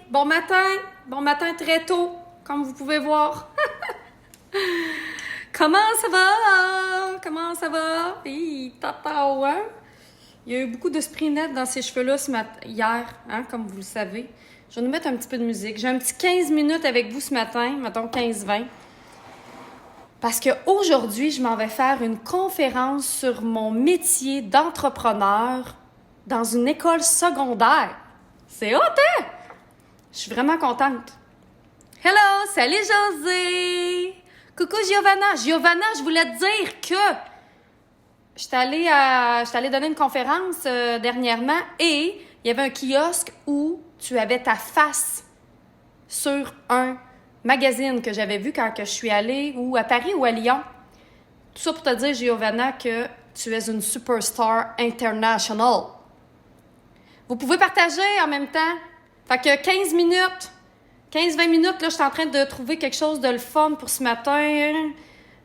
bon matin très tôt, comme vous pouvez voir. Comment ça va? Comment ça va? Hi, tata, ouais. Il y a eu beaucoup de spray net dans ces cheveux-là hier, hein, comme vous le savez. Je vais nous mettre un petit peu de musique. J'ai un petit 15 minutes avec vous ce matin, mettons 15-20. Parce qu'aujourd'hui, je m'en vais faire une conférence sur mon métier d'entrepreneur dans une école secondaire. C'est hot, hein? Je suis vraiment contente. Hello! Salut José! Coucou Giovanna! Giovanna, je voulais te dire que je suis allée donner une conférence dernièrement et il y avait un kiosque où tu avais ta face sur un magazine que j'avais vu quand je suis allée ou à Paris ou à Lyon. Tout ça pour te dire, Giovanna, que tu es une superstar international. Vous pouvez partager en même temps. Fait que 15 minutes, 15-20 minutes, là, je suis en train de trouver quelque chose de le fun pour ce matin.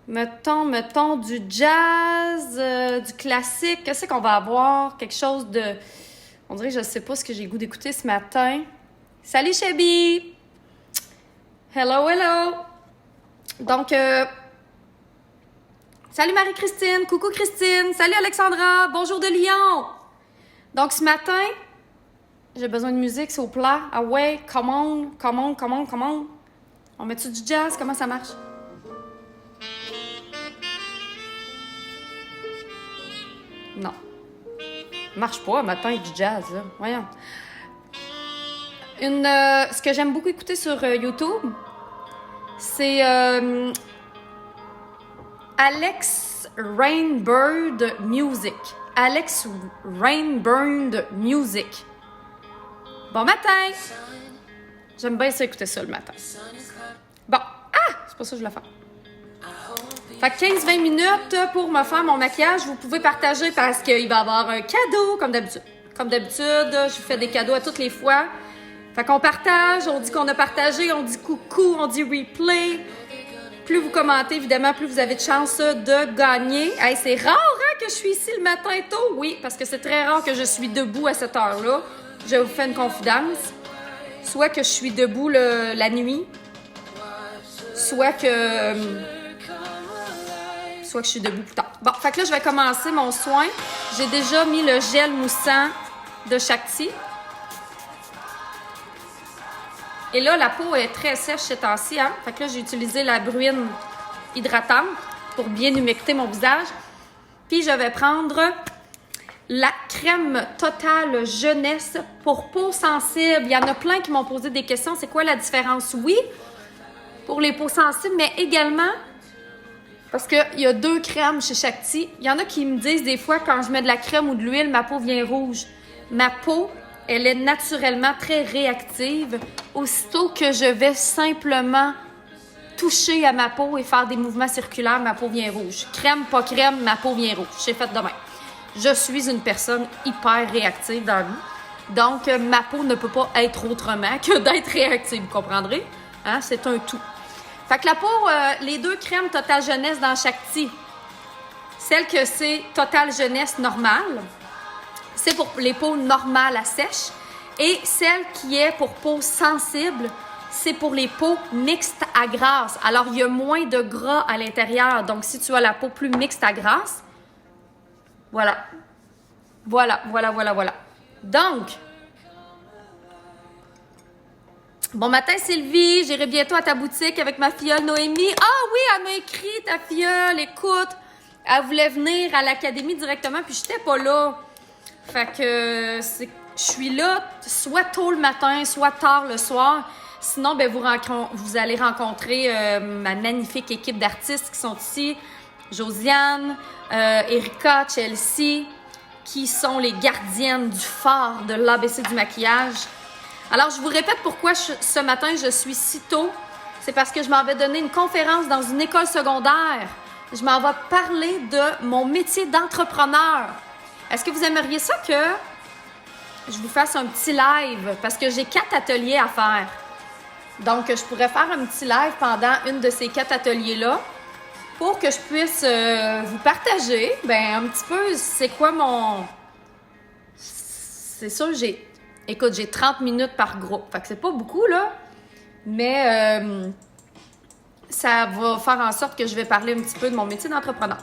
Mettons du jazz, du classique. Qu'est-ce qu'on va avoir? Quelque chose de... On dirait que je ne sais pas ce que j'ai le goût d'écouter ce matin. Salut, Chebi! Hello, hello! Donc, salut Marie-Christine! Coucou Christine! Salut Alexandra! Bonjour de Lyon! Donc, ce matin, j'ai besoin de musique, s'il vous plaît. Ah ouais, come on. On met-tu du jazz? Comment ça marche? Non. Marche pas, matin, du jazz, là. Voyons. Ce que j'aime beaucoup écouter sur YouTube, c'est Alex Rainbird Music. Alex Rainbird Music. Bon matin! J'aime bien ça écouter ça le matin. Bon, c'est pas ça que je voulais faire. Fait que 15-20 minutes pour me faire mon maquillage. Vous pouvez partager parce qu'il va y avoir un cadeau, comme d'habitude. Comme d'habitude, je vous fais des cadeaux à toutes les fois. Fait qu'on partage, on dit qu'on a partagé, on dit coucou, on dit replay. Plus vous commentez, évidemment, plus vous avez de chances de gagner. Hey, c'est rare hein, que je suis ici le matin tôt. Oui, parce que c'est très rare que je suis debout à cette heure-là. Je vous fais une confidence. Soit que je suis debout la nuit, soit que je suis debout plus tard. Bon, fait que là, je vais commencer mon soin. J'ai déjà mis le gel moussant de Shakti. Et là, la peau est très sèche ces temps-ci, hein? Fait que là, j'ai utilisé la bruine hydratante pour bien humecter mon visage. Puis, je vais prendre la crème Total Jeunesse pour peau sensible. Il y en a plein qui m'ont posé des questions. C'est quoi la différence? Oui, pour les peaux sensibles, mais également parce qu'il y a 2 crèmes chez Shakti. Il y en a qui me disent des fois, quand je mets de la crème ou de l'huile, ma peau vient rouge. Ma peau, elle est naturellement très réactive. Aussitôt que je vais simplement toucher à ma peau et faire des mouvements circulaires, ma peau vient rouge. Crème, pas crème, ma peau vient rouge. C'est fait de même. Je suis une personne hyper réactive dans la vie. Donc, ma peau ne peut pas être autrement que d'être réactive, vous comprendrez? Hein? C'est un tout. Fait que la peau, les 2 crèmes Total Jeunesse dans Shakti, celle que c'est Total Jeunesse normale, c'est pour les peaux normales à sèche. Et celle qui est pour peau sensible, c'est pour les peaux mixtes à grasse. Alors, il y a moins de gras à l'intérieur. Donc, si tu as la peau plus mixte à grasse, voilà. Donc, bon matin Sylvie, j'irai bientôt à ta boutique avec ma filleule Noémie. Ah oui, elle m'a écrit ta filleule, écoute, elle voulait venir à l'académie directement, puis j'étais pas là. Fait que je suis là soit tôt le matin, soit tard le soir. Sinon, ben vous allez rencontrer ma magnifique équipe d'artistes qui sont ici. Josiane, Erika, Chelsea, qui sont les gardiennes du phare de l'ABC du maquillage. Alors, je vous répète pourquoi ce matin je suis si tôt. C'est parce que je m'en vais donner une conférence dans une école secondaire. Je m'en vais parler de mon métier d'entrepreneur. Est-ce que vous aimeriez ça que je vous fasse un petit live? Parce que j'ai 4 ateliers à faire. Donc, je pourrais faire un petit live pendant une de ces 4 ateliers-là pour que je puisse vous partager un petit peu c'est quoi mon... C'est sûr, Écoute, j'ai 30 minutes par groupe. Fait que c'est pas beaucoup, là. Mais ça va faire en sorte que je vais parler un petit peu de mon métier d'entrepreneur.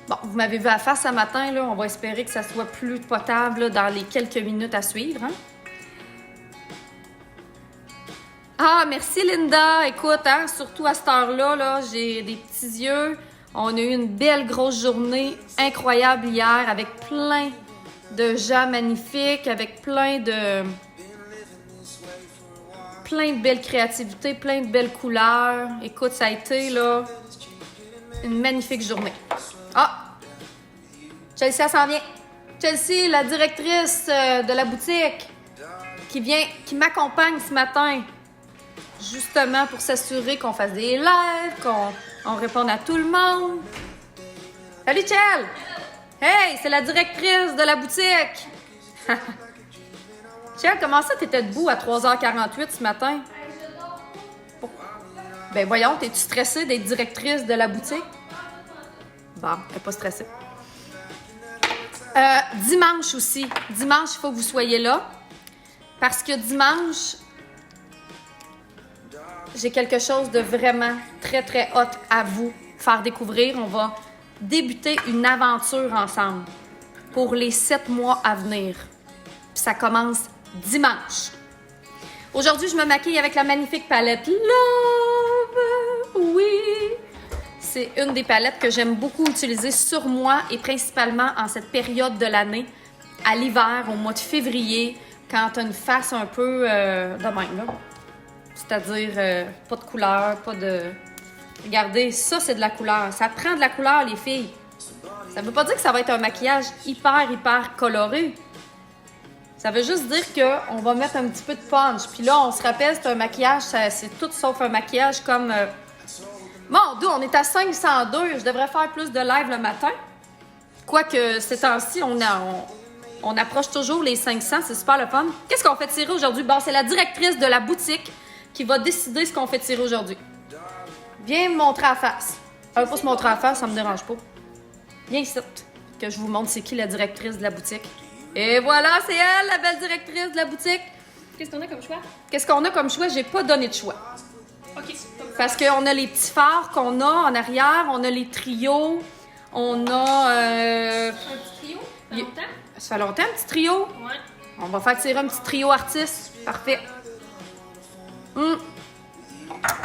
Bon, vous m'avez vu à face ce matin, là. On va espérer que ça soit plus potable là, dans les quelques minutes à suivre. Hein? Ah, merci Linda. Écoute, hein, surtout à cette heure-là, là, j'ai des petits yeux. On a eu une belle grosse journée incroyable hier avec plein de gens magnifiques, avec plein de belles créativités, plein de belles couleurs. Écoute, ça a été là une magnifique journée. Ah! Chelsea, elle s'en vient. Chelsea, la directrice de la boutique, qui m'accompagne ce matin, justement pour s'assurer qu'on fasse des lives, qu'on réponde à tout le monde. Salut, Chel! Hey, c'est la directrice de la boutique! Chel, comment ça, t'étais debout à 3h48 ce matin? Ben voyons, t'es-tu stressée d'être directrice de la boutique? Bon, elle n'est pas stressée. Dimanche aussi. Dimanche, il faut que vous soyez là. Parce que dimanche, j'ai quelque chose de vraiment très, très hot à vous faire découvrir. On va débuter une aventure ensemble pour les 7 mois à venir. Puis ça commence dimanche. Aujourd'hui, je me maquille avec la magnifique palette Love. Oui! C'est une des palettes que j'aime beaucoup utiliser sur moi et principalement en cette période de l'année, à l'hiver, au mois de février, quand tu as une face un peu de même, là. C'est-à-dire pas de couleur, pas de... Regardez, ça, c'est de la couleur. Ça prend de la couleur, les filles. Ça veut pas dire que ça va être un maquillage hyper, hyper coloré. Ça veut juste dire qu'on va mettre un petit peu de punch. Puis là, on se rappelle, c'est un maquillage, c'est tout sauf un maquillage comme... Mon Dieu, on est à 502. Je devrais faire plus de live le matin. Quoique, ces temps-ci, on approche toujours les 500. C'est super le fun. Qu'est-ce qu'on fait tirer aujourd'hui? Bon, c'est la directrice de la boutique qui va décider ce qu'on fait tirer aujourd'hui. Viens me montrer à face. Elle veut pas se montrer à face, ça me dérange pas. Viens ici, que je vous montre c'est qui la directrice de la boutique. Et voilà, c'est elle, la belle directrice de la boutique. Qu'est-ce qu'on a comme choix? Qu'est-ce qu'on a comme choix? J'ai pas donné de choix. OK. Parce qu'on a les petits phares qu'on a en arrière, on a les trios, on a... Un petit trio? Ça fait longtemps? Ça fait longtemps, un petit trio? Ouais. On va faire tirer un petit trio artiste. Parfait.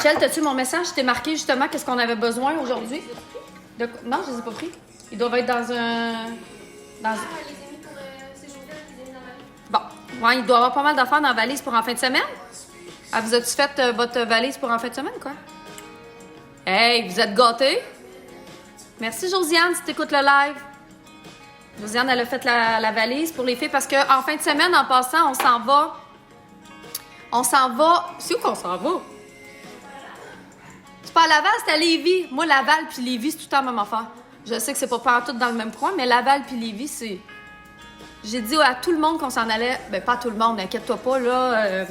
Chel, t'as-tu mon message? Je t'ai marqué justement qu'est-ce qu'on avait besoin aujourd'hui. Non, je les ai pas pris. Ils doivent être dans un... Ah, les ai mis pour... c'est Josette qui les a mis dans la valise. Bon. Ouais, il doit y avoir pas mal d'affaires dans la valise pour en fin de semaine. Ah, vous avez-tu fait votre valise pour en fin de semaine, quoi? Hey, vous êtes gâtés? Merci, Josiane, si t'écoutes le live. Josiane, elle a fait la valise pour les filles parce qu'en fin de semaine, en passant, on s'en va. C'est où qu'on s'en va? C'est pas à Laval, c'est à Lévis. Moi, Laval puis Lévis, c'est tout le temps la même affaire. Je sais que c'est pas partout dans le même coin, mais Laval puis Lévis, c'est... J'ai dit à tout le monde qu'on s'en allait. Ben, pas à tout le monde, inquiète-toi pas, là.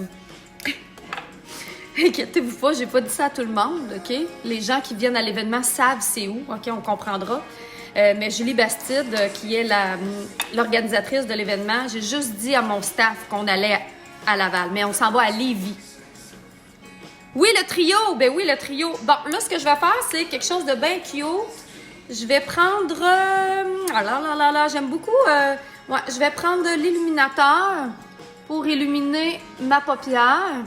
Inquiétez-vous pas, j'ai pas dit ça à tout le monde, OK? Les gens qui viennent à l'événement savent c'est où, OK? On comprendra. Mais Julie Bastide, qui est l'organisatrice de l'événement, j'ai juste dit à mon staff qu'on allait à Laval, mais on s'en va à Lévis. Oui, le trio! Ben oui, le trio. Bon, là, ce que je vais faire, c'est quelque chose de bien cute. Je vais prendre... j'aime beaucoup... ouais, je vais prendre l'illuminateur pour illuminer ma paupière.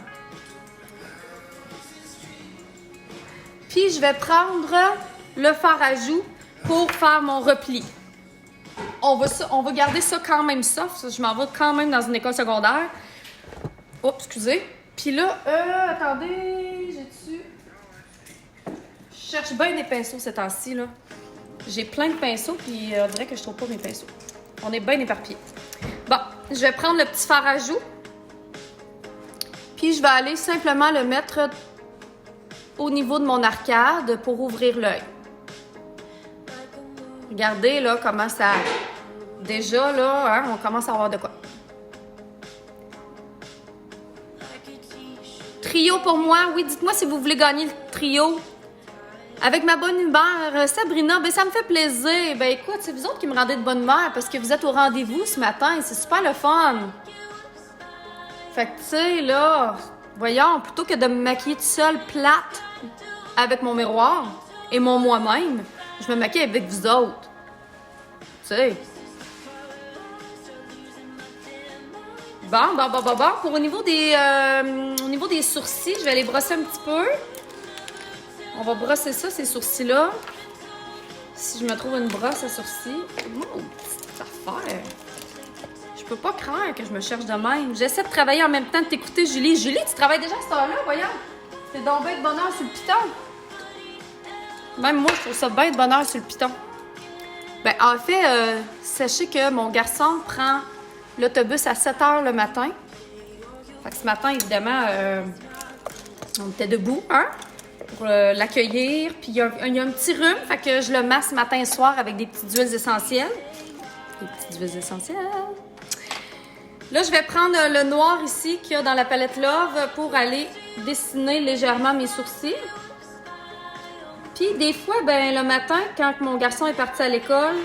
Puis, je vais prendre le fard à joues pour faire mon repli. On va garder ça quand même soft. Je m'en vais quand même dans une école secondaire. Oh, excusez. Puis là, attendez, j'ai-tu... Je cherche bien des pinceaux ces temps-ci, là. J'ai plein de pinceaux, puis on dirait que je trouve pas mes pinceaux. On est bien éparpillés. Bon, je vais prendre le petit fard à joues. Puis je vais aller simplement le mettre au niveau de mon arcade pour ouvrir l'œil. Regardez, là, comment ça... Déjà, là, hein, on commence à avoir de quoi. Trio pour moi. Oui, dites-moi si vous voulez gagner le trio. Avec ma bonne humeur, Sabrina, ben ça me fait plaisir. Ben écoute, c'est vous autres qui me rendez de bonne humeur parce que vous êtes au rendez-vous ce matin et c'est super le fun. Fait que, tu sais, là, voyons, plutôt que de me maquiller toute seule, plate, avec mon miroir et mon moi-même, je me maquille avec vous autres. Tu sais. Bon. Pour au niveau des sourcils, je vais les brosser un petit peu. On va brosser ça, ces sourcils-là. Si je me trouve une brosse à sourcils. Oh, petite affaire. Je peux pas croire que je me cherche de même. J'essaie de travailler en même temps de t'écouter, Julie. Julie, tu travailles déjà à cette heure-là, voyons. C'est donc bien de bonheur sur le piton. Même moi, je trouve ça bien de bonheur sur le piton. Ben, en fait, sachez que mon garçon prend l'autobus à 7 h le matin. Fait que ce matin, évidemment, on était debout, hein, pour l'accueillir. Puis il y a un petit rhume, fait que je le masse matin et soir avec des petites huiles essentielles. Des petites huiles essentielles. Là, je vais prendre le noir ici qu'il y a dans la palette Love pour aller dessiner légèrement mes sourcils. Puis des fois, ben le matin, quand mon garçon est parti à l'école,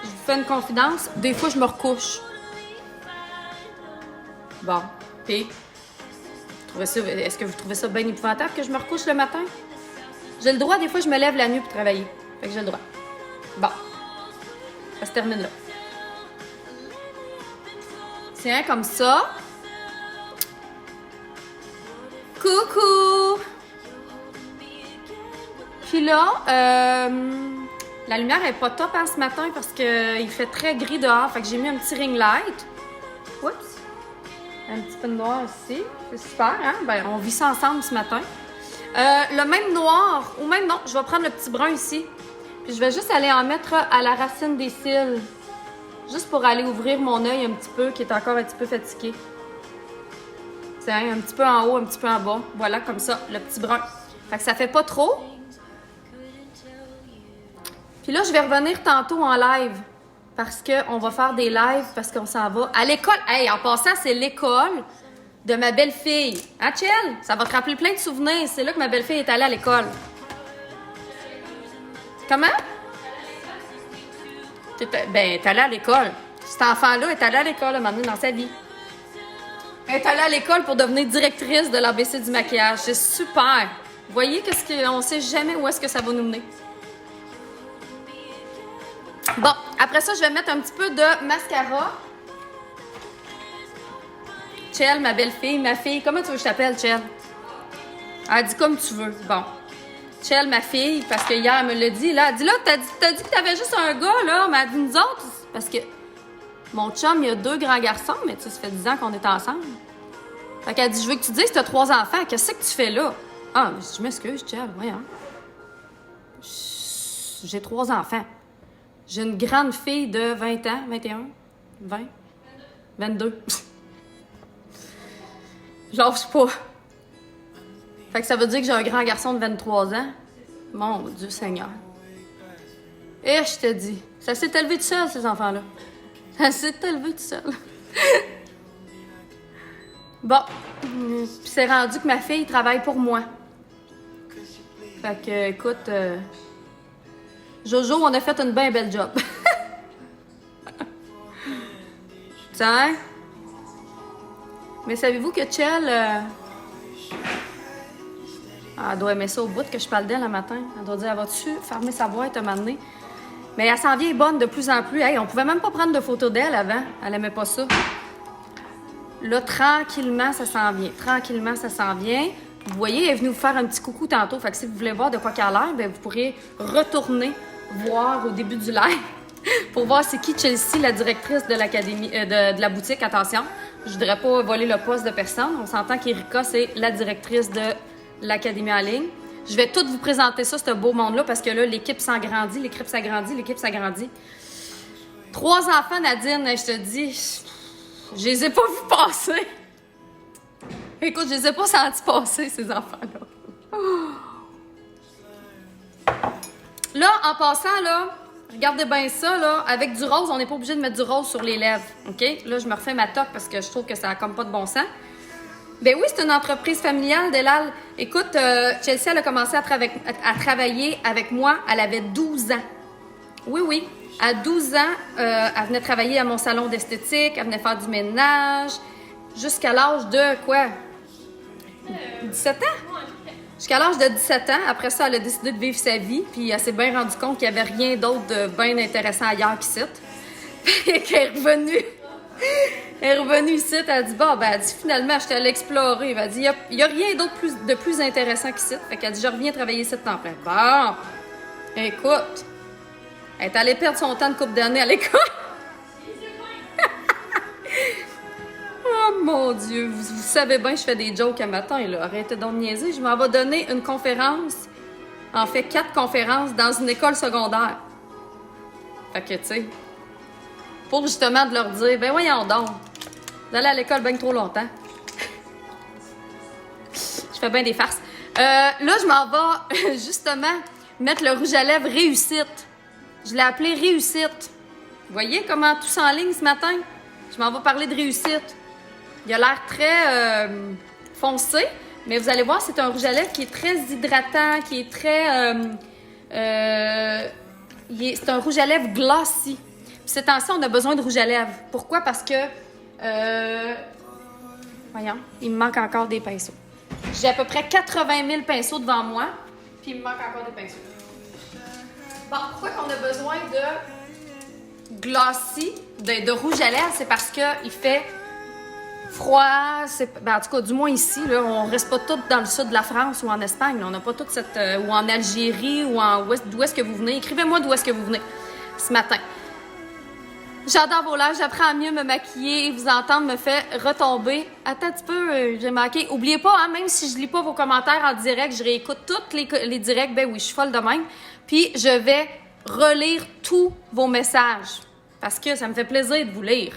je vous fais une confidence, des fois, je me recouche. Bon, puis, est-ce que vous trouvez ça bien épouvantable que je me recouche le matin? J'ai le droit, des fois, je me lève la nuit pour travailler. Fait que j'ai le droit. Bon, ça se termine là. Tiens, comme ça. Coucou! Puis là, la lumière est pas top ce matin parce qu'il fait très gris dehors. Fait que j'ai mis un petit ring light. Oups! Un petit peu de noir ici. C'est super, hein? Ben, on vit ça ensemble ce matin. Le même noir, ou même non, je vais prendre le petit brun ici. Puis je vais juste aller en mettre à la racine des cils. Juste pour aller ouvrir mon œil un petit peu, qui est encore un petit peu fatigué. Tiens, un petit peu en haut, un petit peu en bas. Voilà, comme ça, le petit brun. Fait que ça fait pas trop. Puis là, je vais revenir tantôt en live. Parce qu'on va faire des lives, parce qu'on s'en va à l'école. Hey, en passant, c'est l'école de ma belle-fille. Hein, Chill? Ça va te rappeler plein de souvenirs. C'est là que ma belle-fille est allée à l'école. Comment? Ben, t'es allée à l'école. Cet enfant-là est allé à l'école un moment donné dans sa vie. Elle est allée à l'école pour devenir directrice de l'ABC du maquillage. C'est super. Vous voyez qu'on ne sait jamais où est-ce que ça va nous mener. Bon, après ça, je vais mettre un petit peu de mascara. Chell, ma belle-fille, ma fille. Comment tu veux que je t'appelle, Chell? Elle dit comme tu veux. Bon. Chell, ma fille, parce que hier, elle me l'a dit. Là, elle dit, là, t'as dit que t'avais juste un gars, là. Mais elle dit, nous autres, parce que mon chum, il a 2 grands garçons, mais tu sais, ça fait 10 ans qu'on est ensemble. Fait qu'elle dit, je veux que tu dises que t'as 3 enfants. Qu'est-ce que tu fais là? Ah, je m'excuse, Chell, voyons. J'ai 3 enfants. J'ai une grande fille de 20 ans, 21, 20, 22. Lâche pas. Fait que ça veut dire que j'ai un grand garçon de 23 ans. Mon Dieu Seigneur. Et je te dis, ça s'est élevé tout seul, ces enfants-là. Ça s'est élevé tout seul. Bon. Puis c'est rendu que ma fille travaille pour moi. Fait que, écoute, Jojo, on a fait une bien belle job. Tiens. Mais savez-vous que Chell, elle doit aimer ça au bout que je parle d'elle le matin. Elle doit dire, vas-tu fermer sa boîte un moment donné? Mais elle s'en vient bonne de plus en plus. Hey, on pouvait même pas prendre de photos d'elle avant. Elle aimait pas ça. Là, tranquillement, ça s'en vient. Tranquillement, ça s'en vient. Vous voyez, elle est venue vous faire un petit coucou tantôt. Fait que si vous voulez voir de quoi qu'elle a l'air, ben, vous pourrez retourner voir au début du live pour voir c'est qui Chelsea, la directrice de l'académie, de la boutique. Attention, je voudrais pas voler le poste de personne. On s'entend qu'Erika, c'est la directrice de l'académie en ligne. Je vais tout vous présenter ça, ce beau monde-là, parce que là, l'équipe s'agrandit, l'équipe s'agrandit. 3 enfants, Nadine, je te dis, je les ai pas vus passer. Écoute, je les ai pas sentis passer, ces enfants-là. Là, en passant, là, regardez bien ça, là, avec du rose, on n'est pas obligé de mettre du rose sur les lèvres, OK? Là, je me refais ma toque parce que je trouve que ça a comme pas de bon sens. Ben oui, c'est une entreprise familiale, Delal. Écoute, Chelsea, elle a commencé à travailler avec moi, elle avait 12 ans. Oui. À 12 ans, elle venait travailler à mon salon d'esthétique, elle venait faire du ménage. jusqu'à l'âge de quoi? 17 ans? Jusqu'à l'âge de 17 ans. Après ça, elle a décidé de vivre sa vie. Puis elle s'est bien rendue compte qu'il n'y avait rien d'autre de bien intéressant ailleurs qu'ici. Puis qu'elle est revenue. Elle est revenue ici. Elle a dit, bon, ben, elle dit, finalement, je suis allée explorer. Elle a dit, il n'y a rien d'autre de plus intéressant qu'ici. Fait qu'elle a dit, je reviens travailler ici de temps plein. Bon, écoute, elle est allée perdre son temps de couple d'années à l'école. Oh mon Dieu, vous savez bien, je fais des jokes à matin, là. Arrêtez donc de niaiser. Je m'en vais donner une conférence, en fait 4 conférences dans une école secondaire. Fait que, tu sais, pour justement de leur dire, ben voyons donc, vous allez à l'école bien trop longtemps. Je fais bien des farces. Là, je m'en vais justement mettre le rouge à lèvres Réussite. Je l'ai appelé Réussite. Vous voyez comment tout s'enligne ce matin? Je m'en vais parler de réussite. Il a l'air très foncé, mais vous allez voir, c'est un rouge à lèvres qui est très hydratant, qui est très... c'est un rouge à lèvres glossy. Puis ces temps-ci, on a besoin de rouge à lèvres. Pourquoi? Parce que... voyons, il me manque encore des pinceaux. J'ai à peu près 80 000 pinceaux devant moi, puis il me manque encore des pinceaux. Bon, pourquoi qu'on a besoin de glossy, de rouge à lèvres? C'est parce qu'il fait... froid, ben en tout cas, du moins ici, là, on reste pas tous dans le sud de la France ou en Espagne. Là, on n'a pas toute cette... ou en Algérie ou en d'où est-ce que vous venez. Écrivez-moi d'où est-ce que vous venez ce matin. J'adore vos lives, j'apprends à mieux me maquiller et vous entendre me fait retomber. Attends un petit peu, j'ai manqué. Oubliez pas, hein, même si je lis pas vos commentaires en direct, je réécoute tous les directs. Ben oui, je suis folle de même. Puis je vais relire tous vos messages parce que ça me fait plaisir de vous lire.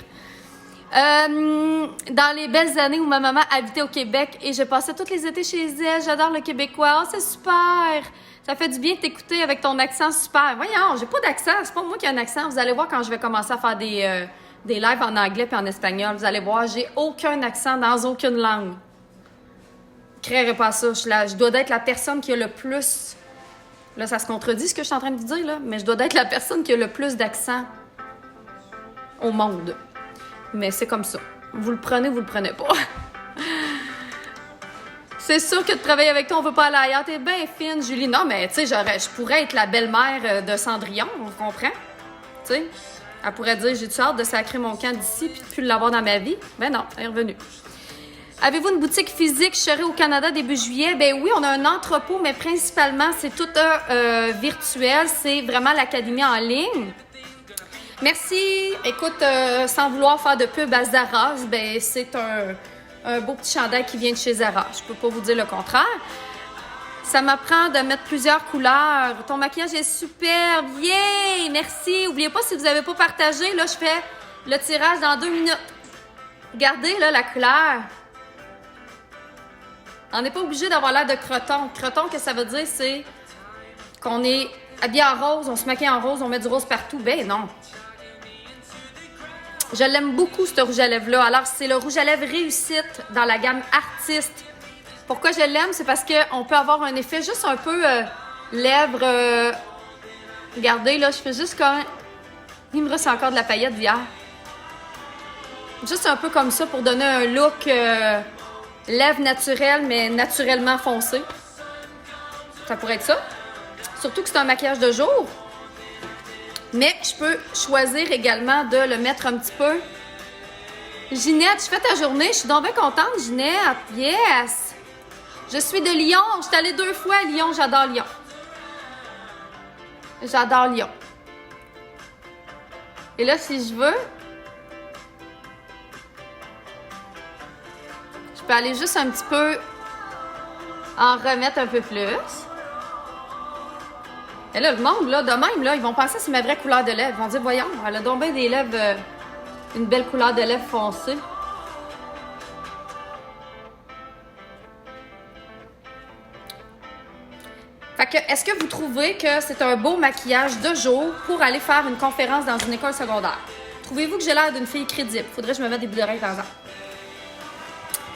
Dans les belles années où ma maman habitait au Québec et je passais tous les étés chez elle, j'adore le québécois. Oh, c'est super! Ça fait du bien de t'écouter avec ton accent super. Voyons, j'ai pas d'accent, c'est pas moi qui ai un accent. Vous allez voir quand je vais commencer à faire des lives en anglais puis en espagnol. Vous allez voir, j'ai aucun accent dans aucune langue. Je créerai pas ça. Je dois être la personne qui a le plus... Là, ça se contredit ce que je suis en train de vous dire, là, mais je dois être la personne qui a le plus d'accent au monde. Mais c'est comme ça. Vous le prenez, vous le prenez pas. C'est sûr que de travailler avec toi, on veut pas aller ailleurs. T'es bien fine, Julie. Non, mais tu sais, je pourrais être la belle-mère de Cendrillon, on comprend? Tu sais, elle pourrait dire, j'ai-tu hâte de sacrer mon camp d'ici puis de plus l'avoir dans ma vie? Ben non, elle est revenue. Avez-vous une boutique physique? Je serai au Canada début juillet. Ben oui, on a un entrepôt, mais principalement, c'est tout virtuel. C'est vraiment l'académie en ligne. Merci. Écoute, sans vouloir faire de pub à Zara, ben c'est un beau petit chandail qui vient de chez Zara. Je peux pas vous dire le contraire. Ça m'apprend de mettre plusieurs couleurs. Ton maquillage est superbe. Yeah! Merci. N'oubliez pas, si vous n'avez pas partagé, là, je fais le tirage dans 2 minutes. Regardez, là, la couleur. On n'est pas obligé d'avoir l'air de croton. Croton, qu'est-ce que ça veut dire? C'est qu'on est habillé en rose, on se maquille en rose, on met du rose partout. Ben non. Je l'aime beaucoup, ce rouge à lèvres-là. Alors, c'est le rouge à lèvres Réussite dans la gamme Artiste. Pourquoi je l'aime? C'est parce qu'on peut avoir un effet juste un peu lèvres... Regardez, là, je fais juste comme... Il me reste encore de la paillette d'hier. Juste un peu comme ça pour donner un look lèvres naturelles, mais naturellement foncé. Ça pourrait être ça. Surtout que c'est un maquillage de jour. Mais je peux choisir également de le mettre un petit peu. Ginette, je fais ta journée. Je suis donc bien contente, Ginette. Yes! Je suis de Lyon. Je suis allée 2 fois à Lyon. J'adore Lyon. J'adore Lyon. Et là, si je veux, je peux aller juste un petit peu en remettre un peu plus. Et là, le monde, là, de même, là, ils vont penser que c'est ma vraie couleur de lèvres. Ils vont dire, voyons, elle a donc bien des lèvres, une belle couleur de lèvres foncée. Fait que, est-ce que vous trouvez que c'est un beau maquillage de jour pour aller faire une conférence dans une école secondaire? Trouvez-vous que j'ai l'air d'une fille crédible? Faudrait que je me mette des boucles d'oreilles par exemple.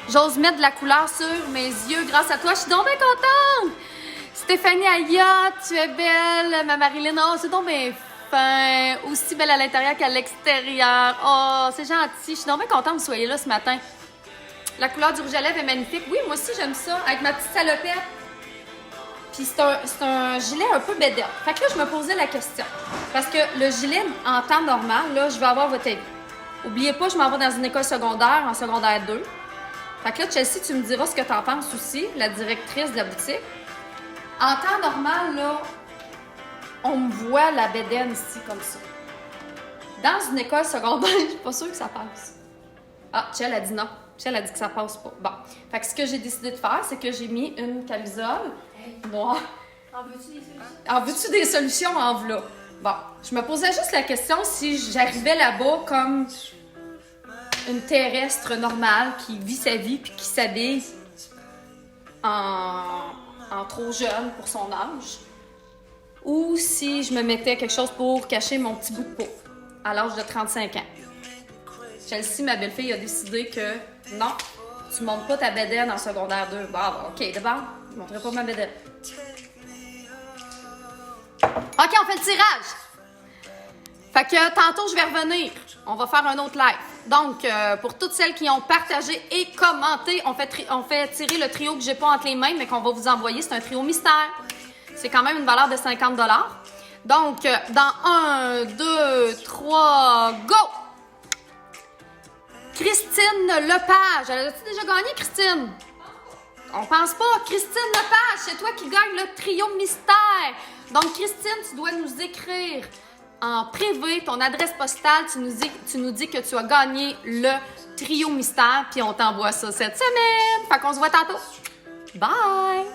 J'ose mettre de la couleur sur mes yeux grâce à toi. Je suis donc bien contente! Stéphanie Ayotte, tu es belle. Ma Marilyn, oh, c'est donc bien fin. Aussi belle à l'intérieur qu'à l'extérieur. Oh, c'est gentil. Je suis donc bien contente que vous soyez là ce matin. La couleur du rouge à lèvres est magnifique. Oui, moi aussi, j'aime ça, avec ma petite salopette. Puis c'est un gilet un peu bédette. Fait que là, je me posais la question. Parce que le gilet, en temps normal, là, je vais avoir votre avis. Oubliez pas, je m'en vais dans une école secondaire, en secondaire 2. Fait que là, Chelsea, tu me diras ce que t'en penses aussi, la directrice de la boutique. En temps normal, là, on me voit la bédaine ici, comme ça. Dans une école secondaire, je suis pas sûre que ça passe. Ah, Chell a dit non. Chell a dit que ça passe pas. Bon. Fait que ce que j'ai décidé de faire, c'est que j'ai mis une camisole noire. En veux-tu des solutions? En veux-tu des solutions en v'là? Bon. Je me posais juste la question si j'arrivais là-bas comme une terrestre normale qui vit sa vie puis qui s'habille en trop jeune pour son âge, ou si je me mettais quelque chose pour cacher mon petit bout de peau à l'âge de 35 ans. Chelsea, ma belle-fille, a décidé que non, tu montes pas ta bédaine en secondaire 2. Bon, ok, d'abord, je ne montrerai pas ma bédaine. Ok, on fait le tirage! Fait que tantôt, je vais revenir. On va faire un autre live. Donc, pour toutes celles qui ont partagé et commenté, on fait tirer le trio que j'ai pas entre les mains, mais qu'on va vous envoyer. C'est un trio mystère. C'est quand même une valeur de 50 $. Donc, dans 1, 2, 3, go! Christine Lepage. Elle a-tu déjà gagné, Christine? On pense pas. Christine Lepage, c'est toi qui gagne le trio mystère. Donc, Christine, tu dois nous écrire en privé ton adresse postale. Tu nous dis que tu as gagné le trio mystère, puis on t'envoie ça cette semaine. Fait qu'on se voit tantôt. Bye!